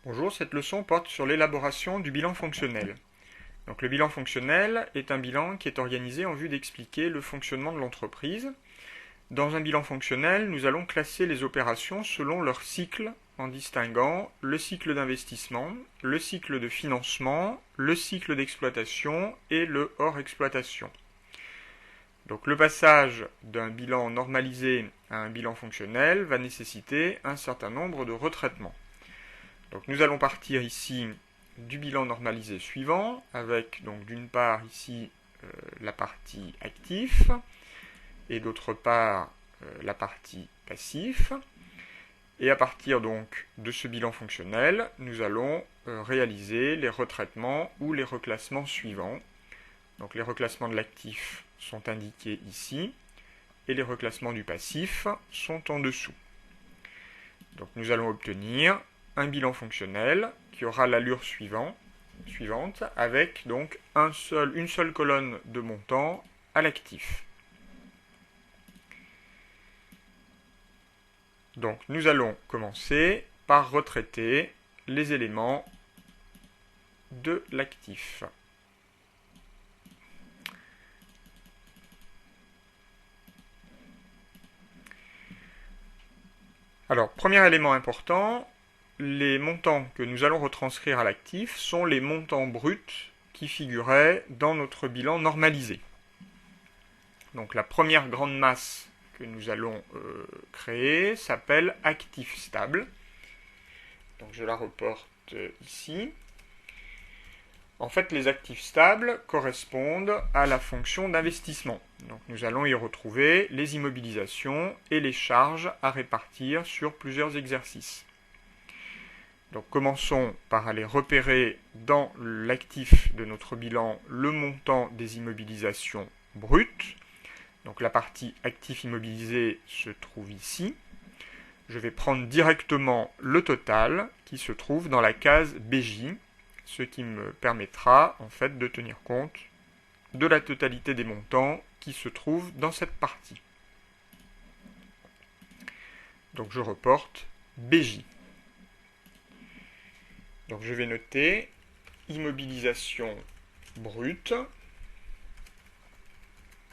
Bonjour, cette leçon porte sur l'élaboration du bilan fonctionnel. Donc, le bilan fonctionnel est un bilan qui est organisé en vue d'expliquer le fonctionnement de l'entreprise. Dans un bilan fonctionnel, nous allons classer les opérations selon leur cycle en distinguant le cycle d'investissement, le cycle de financement, le cycle d'exploitation et le hors exploitation. Donc, le passage d'un bilan normalisé à un bilan fonctionnel va nécessiter un certain nombre de retraitements. Donc nous allons partir ici du bilan normalisé suivant, avec donc d'une part ici la partie actif, et d'autre part la partie passif. Et à partir donc de ce bilan fonctionnel, nous allons réaliser les retraitements ou les reclassements suivants. Donc les reclassements de l'actif sont indiqués ici, et les reclassements du passif sont en dessous. Donc nous allons obtenir un bilan fonctionnel qui aura l'allure suivante avec donc une seule colonne de montant à l'actif. Donc nous allons commencer par retraiter les éléments de l'actif. Alors, premier élément important, les montants que nous allons retranscrire à l'actif sont les montants bruts qui figuraient dans notre bilan normalisé. Donc la première grande masse que nous allons créer s'appelle actif stable. Donc je la reporte ici. En fait, les actifs stables correspondent à la fonction d'investissement. Donc nous allons y retrouver les immobilisations et les charges à répartir sur plusieurs exercices. Donc commençons par aller repérer dans l'actif de notre bilan le montant des immobilisations brutes. Donc la partie actif immobilisé se trouve ici. Je vais prendre directement le total qui se trouve dans la case BJ, ce qui me permettra en fait de tenir compte de la totalité des montants qui se trouvent dans cette partie. Donc je reporte BJ. Donc je vais noter immobilisation brute,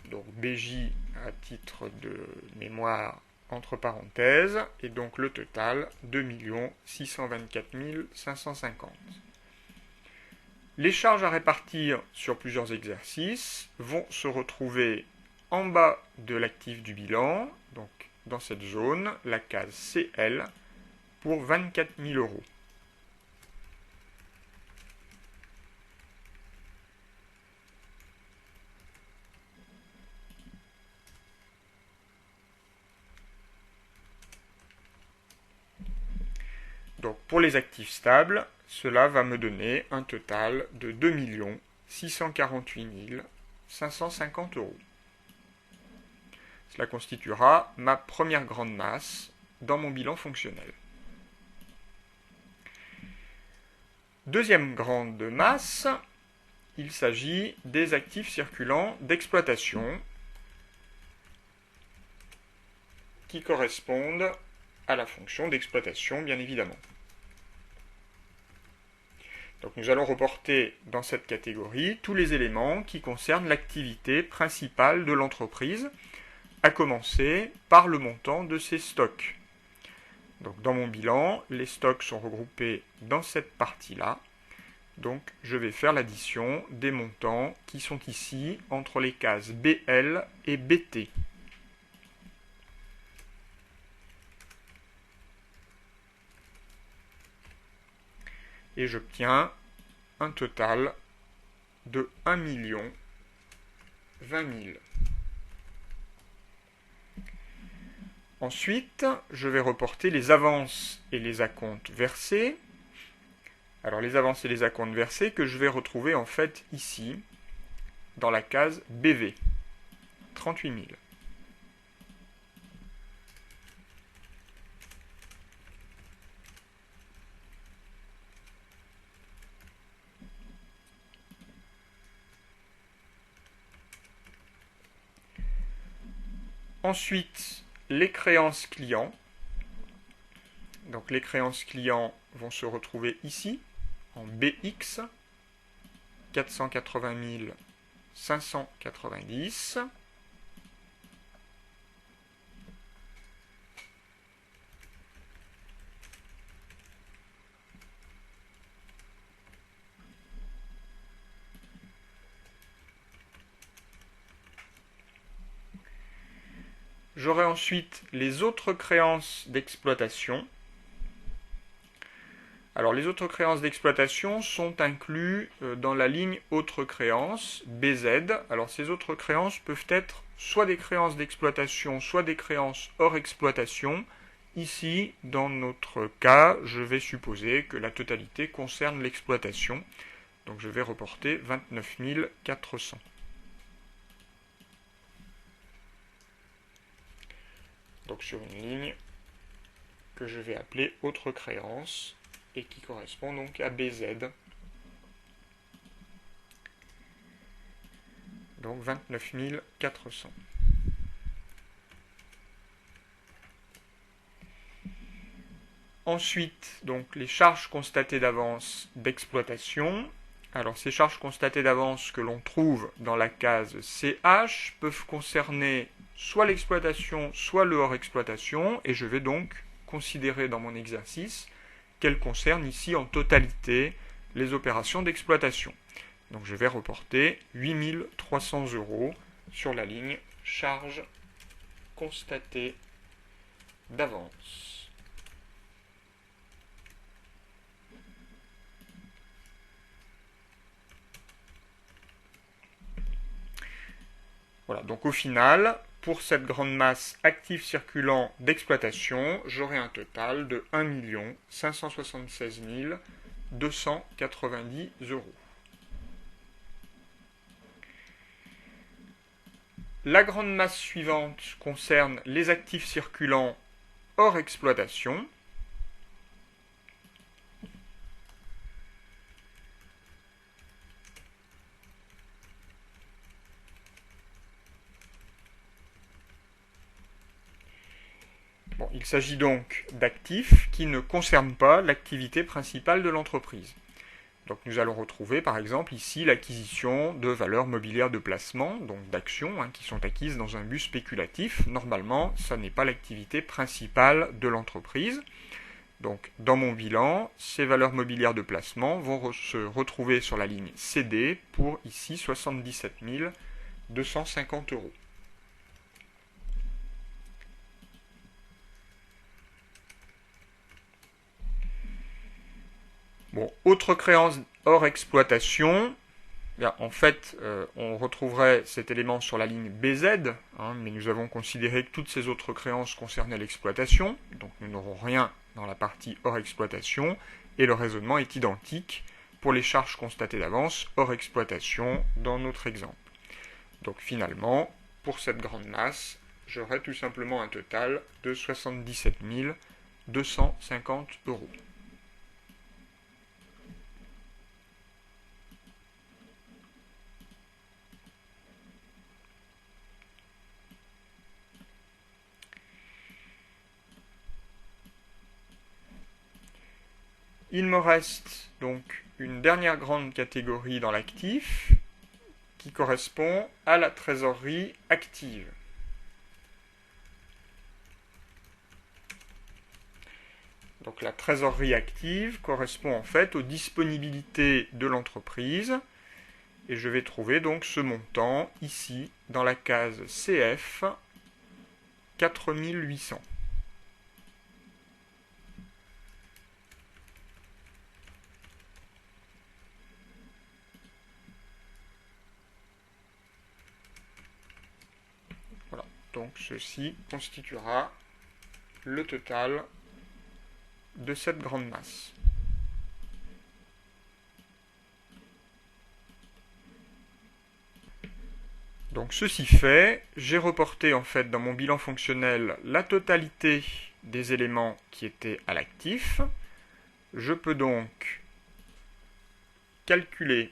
donc BJ à titre de mémoire entre parenthèses, et donc le total 2 624 550. Les charges à répartir sur plusieurs exercices vont se retrouver en bas de l'actif du bilan, donc dans cette zone, la case CL, pour 24 000 euros. Donc pour les actifs stables, cela va me donner un total de 2 648 550 euros. Cela constituera ma première grande masse dans mon bilan fonctionnel. Deuxième grande masse, il s'agit des actifs circulants d'exploitation qui correspondent à la fonction d'exploitation, bien évidemment. Donc nous allons reporter dans cette catégorie tous les éléments qui concernent l'activité principale de l'entreprise, à commencer par le montant de ses stocks. Donc dans mon bilan, les stocks sont regroupés dans cette partie-là. Donc je vais faire l'addition des montants qui sont ici entre les cases BL et BT. Et j'obtiens un total de 1 020 000. Ensuite, je vais reporter les avances et les acomptes versés. Alors les avances et les acomptes versés que je vais retrouver en fait ici, dans la case BV, 38 000. Ensuite, les créances clients. Donc les créances clients vont se retrouver ici, en BX, 480 590. J'aurai ensuite les autres créances d'exploitation. Alors les autres créances d'exploitation sont incluses dans la ligne autres créances, BZ. Alors ces autres créances peuvent être soit des créances d'exploitation, soit des créances hors exploitation. Ici, dans notre cas, je vais supposer que la totalité concerne l'exploitation. Donc je vais reporter 29 400. Donc sur une ligne que je vais appeler autre créance et qui correspond donc à BZ. Donc 29 400. Ensuite, donc les charges constatées d'avance d'exploitation. Alors ces charges constatées d'avance que l'on trouve dans la case CH peuvent concerner soit l'exploitation, soit le hors exploitation, et je vais donc considérer dans mon exercice qu'elles concernent ici en totalité les opérations d'exploitation. Donc je vais reporter 8 300 € sur la ligne charges constatées d'avance. Voilà, donc au final, pour cette grande masse active circulant d'exploitation, j'aurai un total de 1 576 290 €. La grande masse suivante concerne les actifs circulants hors exploitation. Bon, il s'agit donc d'actifs qui ne concernent pas l'activité principale de l'entreprise. Donc nous allons retrouver par exemple ici l'acquisition de valeurs mobilières de placement, donc d'actions qui sont acquises dans un but spéculatif. Normalement, ça n'est pas l'activité principale de l'entreprise. Donc dans mon bilan, ces valeurs mobilières de placement vont se retrouver sur la ligne CD pour ici 77 250 €. Bon, autre créance hors exploitation, bien, en fait, on retrouverait cet élément sur la ligne BZ, mais nous avons considéré que toutes ces autres créances concernaient l'exploitation, donc nous n'aurons rien dans la partie hors exploitation, et le raisonnement est identique pour les charges constatées d'avance hors exploitation dans notre exemple. Donc finalement, pour cette grande masse, j'aurai tout simplement un total de 77 250 €. Il me reste donc une dernière grande catégorie dans l'actif qui correspond à la trésorerie active. Donc la trésorerie active correspond en fait aux disponibilités de l'entreprise et je vais trouver donc ce montant ici dans la case CF 4800. Voilà, donc ceci constituera le total de cette grande masse. Donc ceci fait, j'ai reporté en fait dans mon bilan fonctionnel la totalité des éléments qui étaient à l'actif. Je peux donc calculer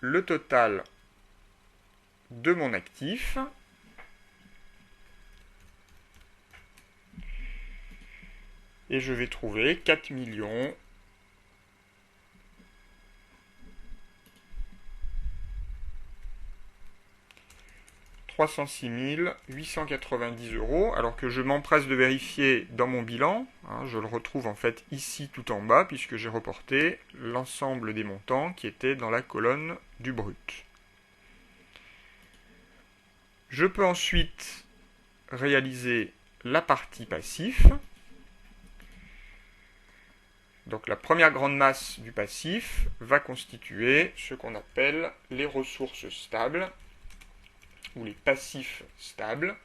le total de mon actif. et je vais trouver 4 306 890 €, alors que je m'empresse de vérifier dans mon bilan, je le retrouve en fait ici tout en bas, puisque j'ai reporté l'ensemble des montants qui étaient dans la colonne du brut. Je peux ensuite réaliser la partie passif. Donc la première grande masse du passif va constituer ce qu'on appelle les ressources stables, ou les passifs stables.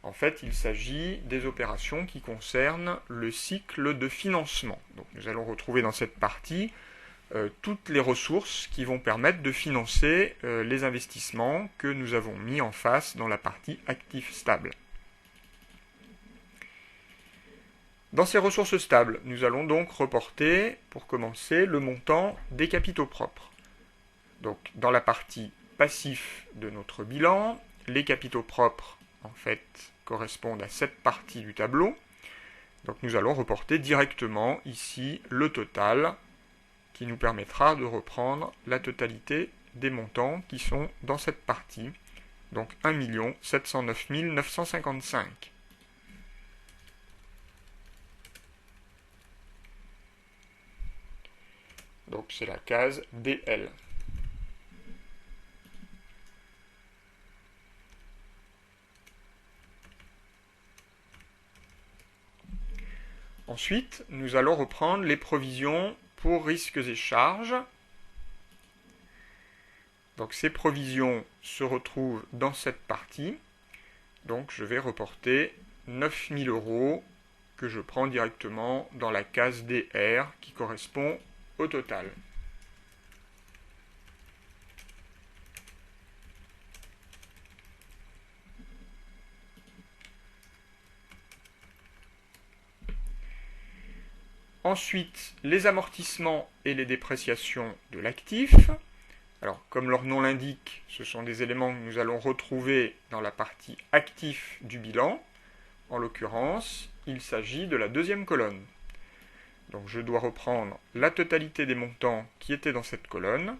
En fait, il s'agit des opérations qui concernent le cycle de financement. Donc nous allons retrouver dans cette partie toutes les ressources qui vont permettre de financer les investissements que nous avons mis en face dans la partie actifs stables. Dans ces ressources stables, nous allons donc reporter, pour commencer, le montant des capitaux propres. Donc dans la partie passif de notre bilan, les capitaux propres, en fait, correspondent à cette partie du tableau. Donc nous allons reporter directement ici le total qui nous permettra de reprendre la totalité des montants qui sont dans cette partie. Donc 1 709 955. Donc c'est la case DL. Ensuite, nous allons reprendre les provisions pour risques et charges. Donc ces provisions se retrouvent dans cette partie. Donc je vais reporter 9 000 € que je prends directement dans la case DR qui correspond au total. Ensuite, les amortissements et les dépréciations de l'actif. Alors, comme leur nom l'indique, ce sont des éléments que nous allons retrouver dans la partie actif du bilan. En l'occurrence, il s'agit de la deuxième colonne. Donc, je dois reprendre la totalité des montants qui étaient dans cette colonne.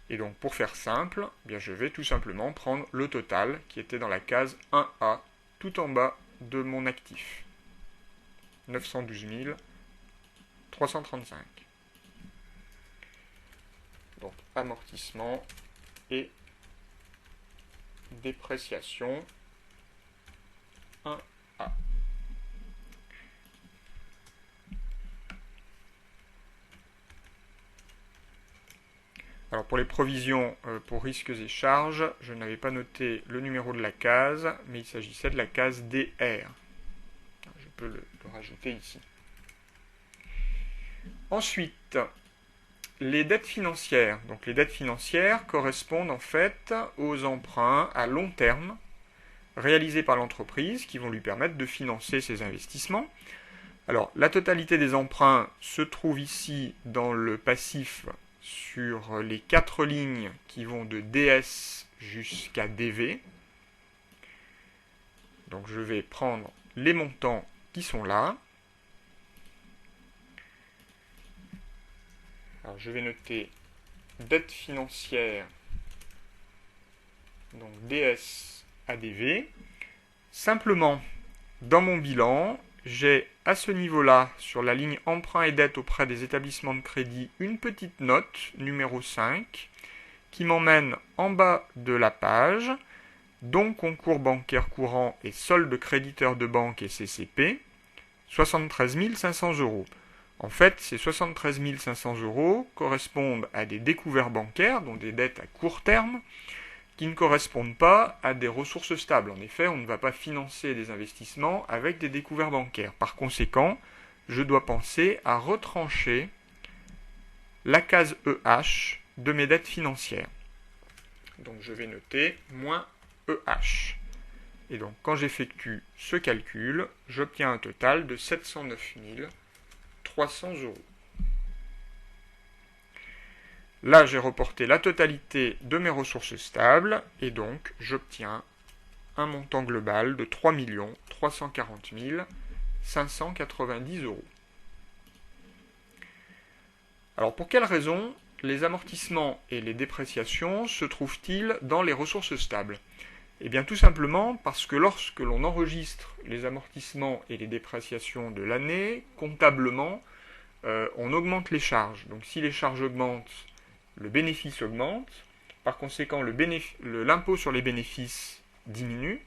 Et donc, pour faire simple, je vais tout simplement prendre le total qui était dans la case 1A, tout en bas de mon actif. 912 335. Donc amortissement et dépréciation 1A. Alors pour les provisions pour risques et charges, je n'avais pas noté le numéro de la case, mais il s'agissait de la case DR. Je peux le rajouter ici. Ensuite, les dettes financières. Donc les dettes financières correspondent en fait aux emprunts à long terme réalisés par l'entreprise qui vont lui permettre de financer ses investissements. Alors la totalité des emprunts se trouve ici dans le passif sur les 4 lignes qui vont de DS jusqu'à DV. Donc je vais prendre les montants qui sont là. Alors je vais noter dette financière, donc DS ADV. Simplement, dans mon bilan, j'ai à ce niveau-là, sur la ligne emprunt et dette auprès des établissements de crédit, une petite note, numéro 5, qui m'emmène en bas de la page, dont concours bancaire courant et solde créditeur de banque et CCP, 73 500 €. En fait, ces 73 500 € correspondent à des découverts bancaires, donc des dettes à court terme, qui ne correspondent pas à des ressources stables. En effet, on ne va pas financer des investissements avec des découverts bancaires. Par conséquent, je dois penser à retrancher la case EH de mes dettes financières. Donc je vais noter moins EH. Et donc quand j'effectue ce calcul, j'obtiens un total de 709 300 €. Là, j'ai reporté la totalité de mes ressources stables et donc j'obtiens un montant global de 3 340 590 €. Alors pour quelles raisons les amortissements et les dépréciations se trouvent-ils dans les ressources stables? Eh bien tout simplement parce que lorsque l'on enregistre les amortissements et les dépréciations de l'année, comptablement, on augmente les charges. Donc si les charges augmentent, le bénéfice augmente. Par conséquent, l'impôt sur les bénéfices diminue.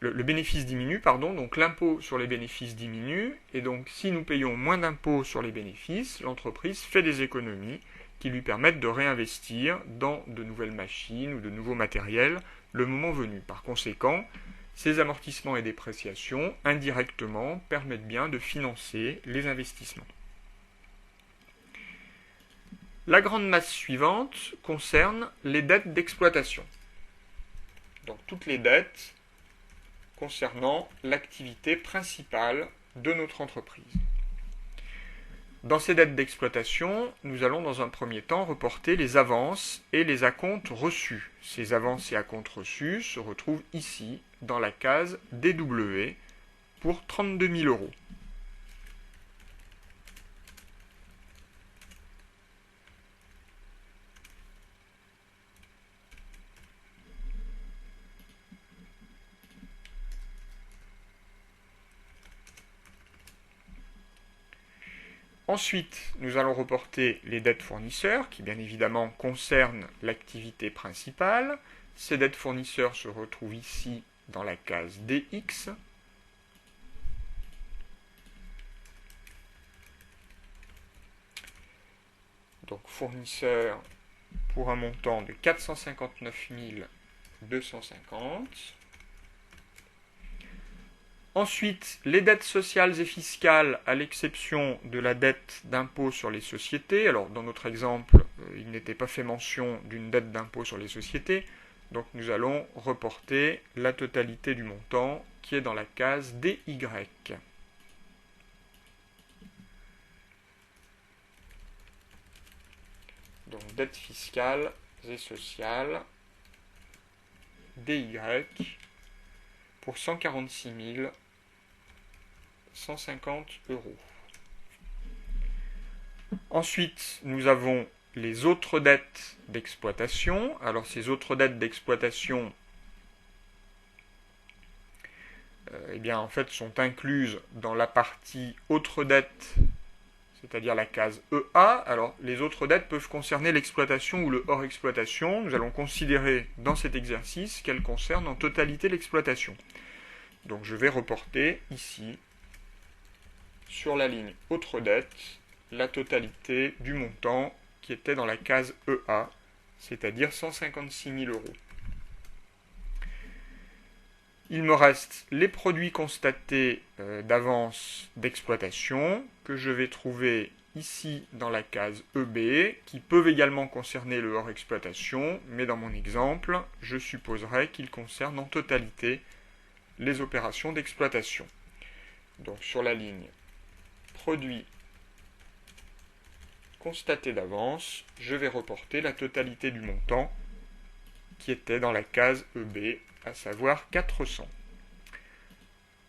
Le bénéfice diminue, pardon, donc l'impôt sur les bénéfices diminue, et donc si nous payons moins d'impôts sur les bénéfices, l'entreprise fait des économies qui lui permettent de réinvestir dans de nouvelles machines ou de nouveaux matériels le moment venu. Par conséquent, ces amortissements et dépréciations, indirectement, permettent bien de financer les investissements. La grande masse suivante concerne les dettes d'exploitation. Donc toutes les dettes concernant l'activité principale de notre entreprise. Dans ces dettes d'exploitation, nous allons dans un premier temps reporter les avances et les acomptes reçus. Ces avances et acomptes reçus se retrouvent ici, dans la case DW, pour 32 000 €. Ensuite, nous allons reporter les dettes fournisseurs, qui bien évidemment concernent l'activité principale. Ces dettes fournisseurs se retrouvent ici dans la case DX. Donc fournisseurs pour un montant de 459 250. Ensuite, les dettes sociales et fiscales, à l'exception de la dette d'impôt sur les sociétés. Alors, dans notre exemple, il n'était pas fait mention d'une dette d'impôt sur les sociétés. Donc, nous allons reporter la totalité du montant qui est dans la case DY. Donc, dettes fiscales et sociales, DY, pour 146 150 €. Ensuite, nous avons les autres dettes d'exploitation. Alors, ces autres dettes d'exploitation, eh bien, en fait, sont incluses dans la partie autres dettes, c'est-à-dire la case EA. Alors, les autres dettes peuvent concerner l'exploitation ou le hors exploitation. Nous allons considérer dans cet exercice qu'elles concernent en totalité l'exploitation. Donc, je vais reporter ici, sur la ligne autres dettes, la totalité du montant qui était dans la case EA, c'est-à-dire 156 000 €. Il me reste les produits constatés d'avance d'exploitation que je vais trouver ici dans la case EB, qui peuvent également concerner le hors exploitation, mais dans mon exemple, je supposerai qu'ils concernent en totalité les opérations d'exploitation. Donc sur la ligne produits constatés d'avance, je vais reporter la totalité du montant qui était dans la case EB, à savoir 400.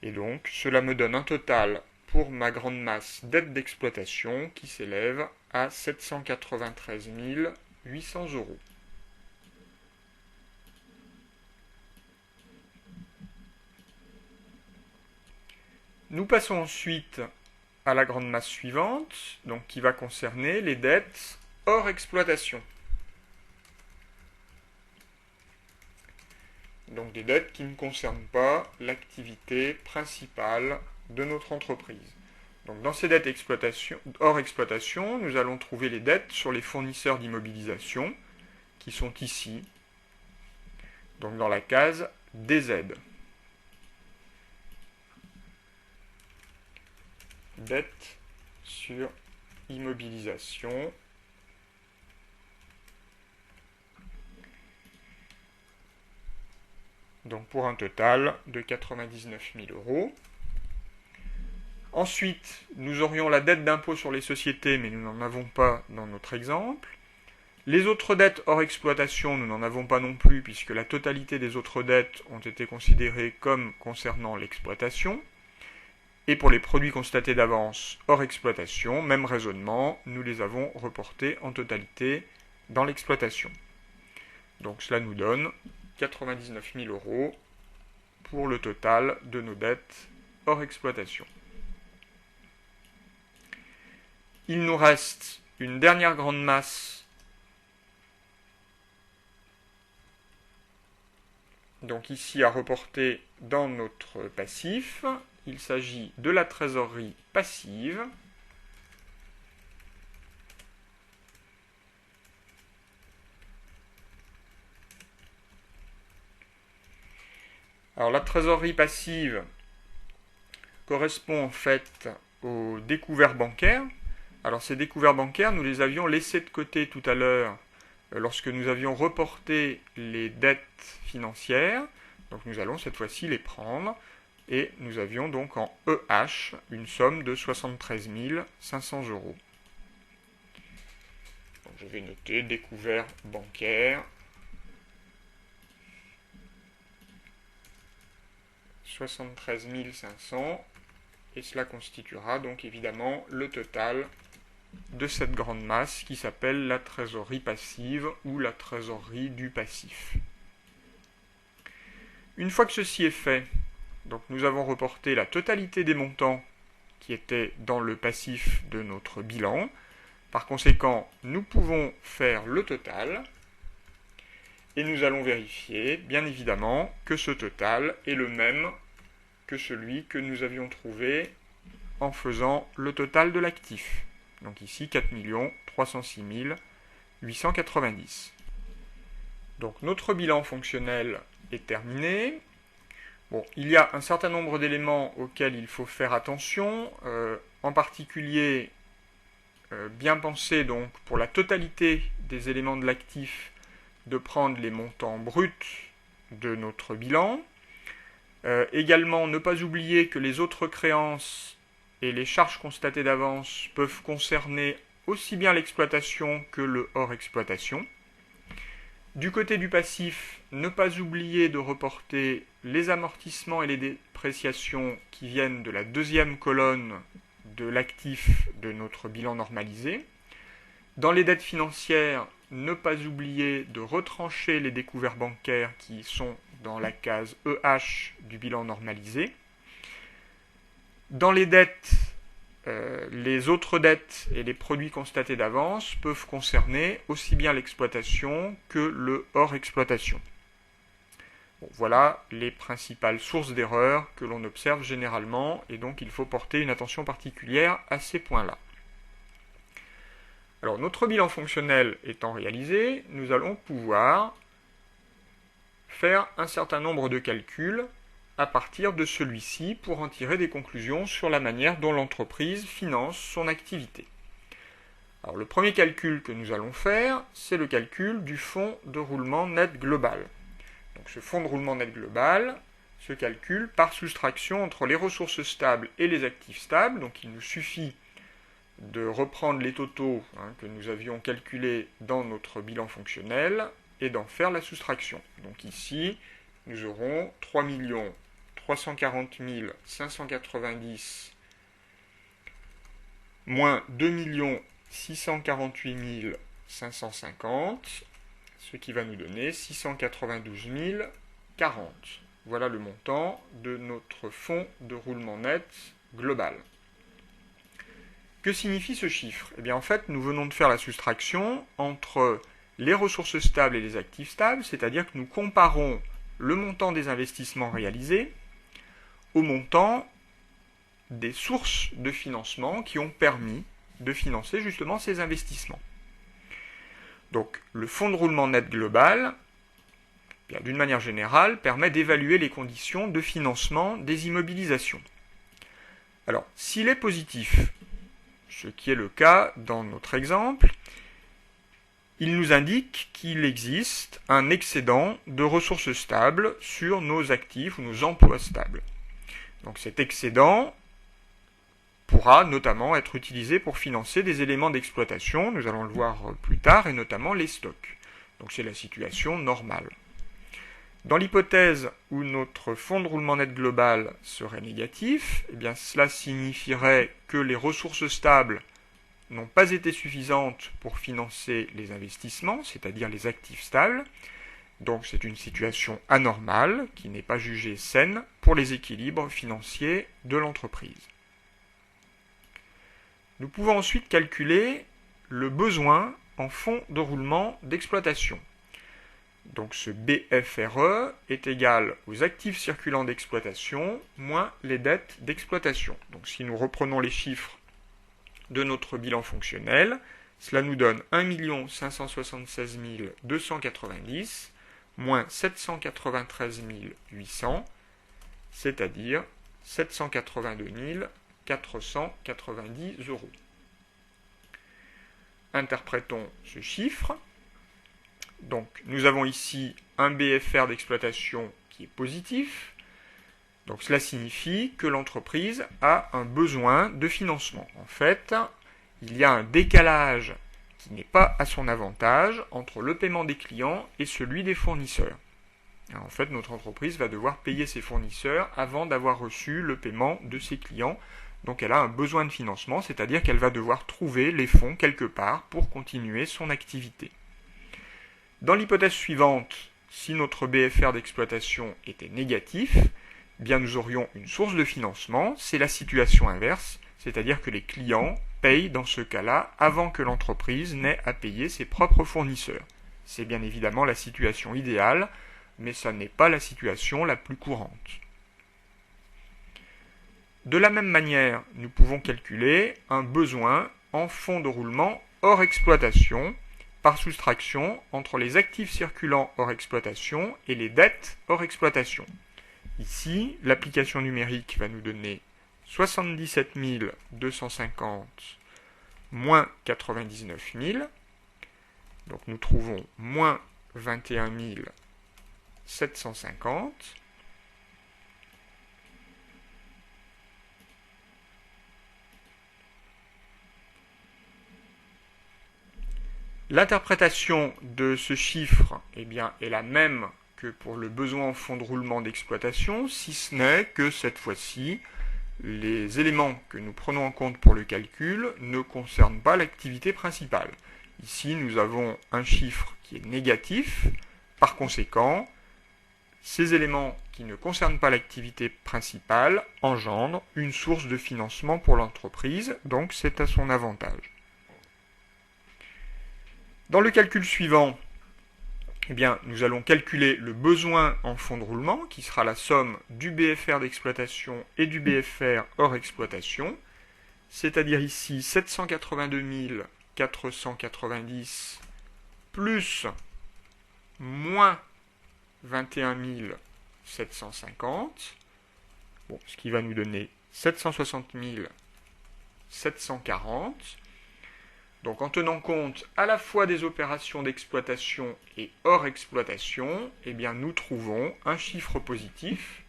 Et donc, cela me donne un total pour ma grande masse dette d'exploitation qui s'élève à 793 800 €. Nous passons ensuite à la grande masse suivante, donc qui va concerner les dettes hors exploitation. Donc des dettes qui ne concernent pas l'activité principale de notre entreprise. Donc dans ces dettes hors exploitation, nous allons trouver les dettes sur les fournisseurs d'immobilisation, qui sont ici, donc dans la case DZ. Dettes sur immobilisation. Donc pour un total de 99 000 €. Ensuite, nous aurions la dette d'impôt sur les sociétés, mais nous n'en avons pas dans notre exemple. Les autres dettes hors exploitation, nous n'en avons pas non plus, puisque la totalité des autres dettes ont été considérées comme concernant l'exploitation. Et pour les produits constatés d'avance hors exploitation, même raisonnement, nous les avons reportés en totalité dans l'exploitation. Donc cela nous donne 99 000 € pour le total de nos dettes hors exploitation. Il nous reste une dernière grande masse, donc ici à reporter dans notre passif. Il s'agit de la trésorerie passive. Alors la trésorerie passive correspond en fait aux découverts bancaires. Alors ces découverts bancaires, nous les avions laissés de côté tout à l'heure lorsque nous avions reporté les dettes financières. Donc nous allons cette fois-ci les prendre et nous avions donc en EH une somme de 73 500 €. Donc je vais noter découvert bancaire 73 500 et cela constituera donc évidemment le total de cette grande masse qui s'appelle la trésorerie passive ou la trésorerie du passif. Une fois que ceci est fait, donc nous avons reporté la totalité des montants qui étaient dans le passif de notre bilan. Par conséquent, nous pouvons faire le total et nous allons vérifier, bien évidemment, que ce total est le même que celui que nous avions trouvé en faisant le total de l'actif. Donc ici, 4 306 890. Donc notre bilan fonctionnel est terminé. Bon, il y a un certain nombre d'éléments auxquels il faut faire attention, en particulier bien penser donc pour la totalité des éléments de l'actif de prendre les montants bruts de notre bilan. Également, ne pas oublier que les autres créances et les charges constatées d'avance peuvent concerner aussi bien l'exploitation que le hors exploitation. Du côté du passif, ne pas oublier de reporter les amortissements et les dépréciations qui viennent de la deuxième colonne de l'actif de notre bilan normalisé. Dans les dettes financières, ne pas oublier de retrancher les découverts bancaires qui sont dans la case EH du bilan normalisé. Dans les dettes, les autres dettes et les produits constatés d'avance peuvent concerner aussi bien l'exploitation que le hors exploitation. Bon, voilà les principales sources d'erreurs que l'on observe généralement et donc il faut porter une attention particulière à ces points-là. Alors notre bilan fonctionnel étant réalisé, nous allons pouvoir faire un certain nombre de calculs à partir de celui-ci pour en tirer des conclusions sur la manière dont l'entreprise finance son activité. Alors le premier calcul que nous allons faire, c'est le calcul du fonds de roulement net global. Donc ce fonds de roulement net global se calcule par soustraction entre les ressources stables et les actifs stables. Donc il nous suffit de reprendre les totaux que nous avions calculés dans notre bilan fonctionnel et d'en faire la soustraction. Donc ici, nous aurons 3 340 590 moins 2 648 550, ce qui va nous donner 692 040. Voilà le montant de notre fonds de roulement net global. Que signifie ce chiffre? Eh bien, en fait, nous venons de faire la soustraction entre les ressources stables et les actifs stables, c'est-à-dire que nous comparons le montant des investissements réalisés au montant des sources de financement qui ont permis de financer justement ces investissements. Donc, le fonds de roulement net global, d'une manière générale, permet d'évaluer les conditions de financement des immobilisations. Alors, s'il est positif, ce qui est le cas dans notre exemple, il nous indique qu'il existe un excédent de ressources stables sur nos actifs ou nos emplois stables. Donc cet excédent pourra notamment être utilisé pour financer des éléments d'exploitation, nous allons le voir plus tard, et notamment les stocks. Donc c'est la situation normale. Dans l'hypothèse où notre fonds de roulement net global serait négatif, eh bien cela signifierait que les ressources stables n'ont pas été suffisantes pour financer les investissements, c'est-à-dire les actifs stables. Donc c'est une situation anormale qui n'est pas jugée saine pour les équilibres financiers de l'entreprise. Nous pouvons ensuite calculer le besoin en fonds de roulement d'exploitation. Donc ce BFRE est égal aux actifs circulants d'exploitation moins les dettes d'exploitation. Donc si nous reprenons les chiffres de notre bilan fonctionnel, cela nous donne 1 576 290 moins 793 800, c'est-à-dire 782 490 €. Interprétons ce chiffre. Donc nous avons ici un BFR d'exploitation qui est positif. Donc cela signifie que l'entreprise a un besoin de financement. En fait, il y a un décalage qui n'est pas à son avantage entre le paiement des clients et celui des fournisseurs. En fait, notre entreprise va devoir payer ses fournisseurs avant d'avoir reçu le paiement de ses clients. Donc elle a un besoin de financement, c'est-à-dire qu'elle va devoir trouver les fonds quelque part pour continuer son activité. Dans l'hypothèse suivante, si notre BFR d'exploitation était négatif, eh bien nous aurions une source de financement, c'est la situation inverse, c'est-à-dire que les clients payent dans ce cas-là avant que l'entreprise n'ait à payer ses propres fournisseurs. C'est bien évidemment la situation idéale, mais ça n'est pas la situation la plus courante. De la même manière, nous pouvons calculer un besoin en fonds de roulement hors exploitation, par soustraction entre les actifs circulants hors exploitation et les dettes hors exploitation. Ici, l'application numérique va nous donner 77 250 moins 99 000. Donc nous trouvons moins 21 750. L'interprétation de ce chiffre est la même que pour le besoin en fonds de roulement d'exploitation, si ce n'est que cette fois-ci, les éléments que nous prenons en compte pour le calcul ne concernent pas l'activité principale. Ici, nous avons un chiffre qui est négatif. Par conséquent, ces éléments qui ne concernent pas l'activité principale engendrent une source de financement pour l'entreprise, donc c'est à son avantage. Dans le calcul suivant, nous allons calculer le besoin en fonds de roulement, qui sera la somme du BFR d'exploitation et du BFR hors exploitation, c'est-à-dire ici 782 490 plus moins 21 750, ce qui va nous donner 760 740. Donc en tenant compte à la fois des opérations d'exploitation et hors exploitation, nous trouvons un chiffre positif,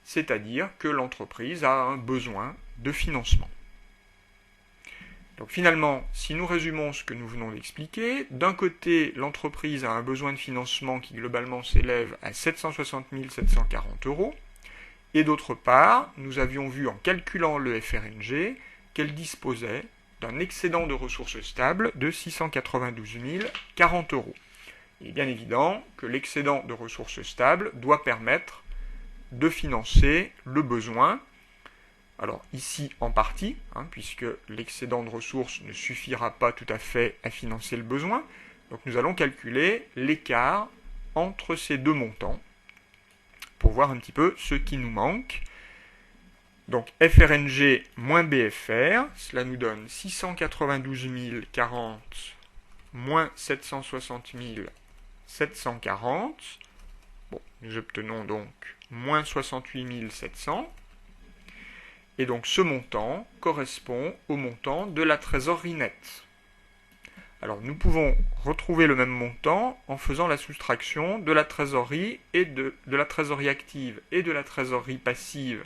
c'est-à-dire que l'entreprise a un besoin de financement. Donc finalement, si nous résumons ce que nous venons d'expliquer, d'un côté, l'entreprise a un besoin de financement qui globalement s'élève à 760 740 €, et d'autre part, nous avions vu en calculant le FRNG qu'elle disposait d'un excédent de ressources stables de 692 040 €. Il est bien évident que l'excédent de ressources stables doit permettre de financer le besoin. Alors ici en partie, puisque l'excédent de ressources ne suffira pas tout à fait à financer le besoin. Donc nous allons calculer l'écart entre ces deux montants pour voir un petit peu ce qui nous manque. Donc FRNG moins BFR, cela nous donne 692 040 moins 760 740. Nous obtenons donc moins 68 700. Et donc ce montant correspond au montant de la trésorerie nette. Alors nous pouvons retrouver le même montant en faisant la soustraction de la trésorerie et de la trésorerie active et de la trésorerie passive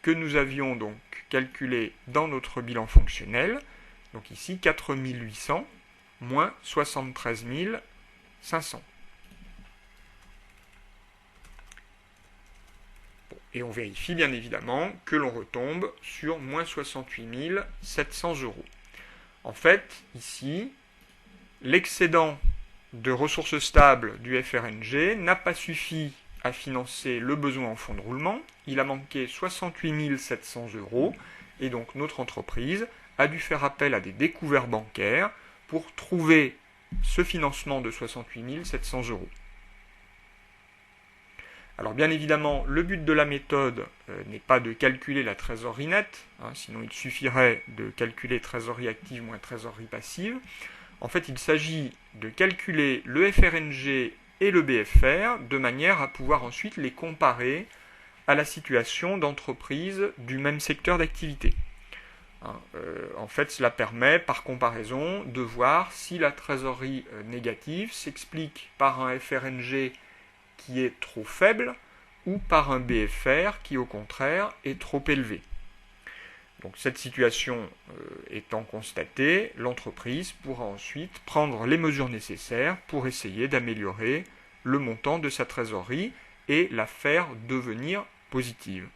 que nous avions donc calculé dans notre bilan fonctionnel. Donc ici 4 800 moins 73 500. Et on vérifie bien évidemment que l'on retombe sur moins 68 700 €. En fait, ici, l'excédent de ressources stables du FRNG n'a pas suffi à financer le besoin en fonds de roulement. Il a manqué 68 700 € et donc notre entreprise a dû faire appel à des découverts bancaires pour trouver ce financement de 68 700 €. Alors bien évidemment, le but de la méthode n'est pas de calculer la trésorerie nette, sinon il suffirait de calculer trésorerie active moins trésorerie passive. En fait, il s'agit de calculer le FRNG et le BFR de manière à pouvoir ensuite les comparer à la situation d'entreprises du même secteur d'activité. En fait, cela permet, par comparaison, de voir si la trésorerie négative s'explique par un FRNG qui est trop faible ou par un BFR qui, au contraire, est trop élevé. Donc, cette situation étant constatée, l'entreprise pourra ensuite prendre les mesures nécessaires pour essayer d'améliorer le montant de sa trésorerie et la faire devenir positive.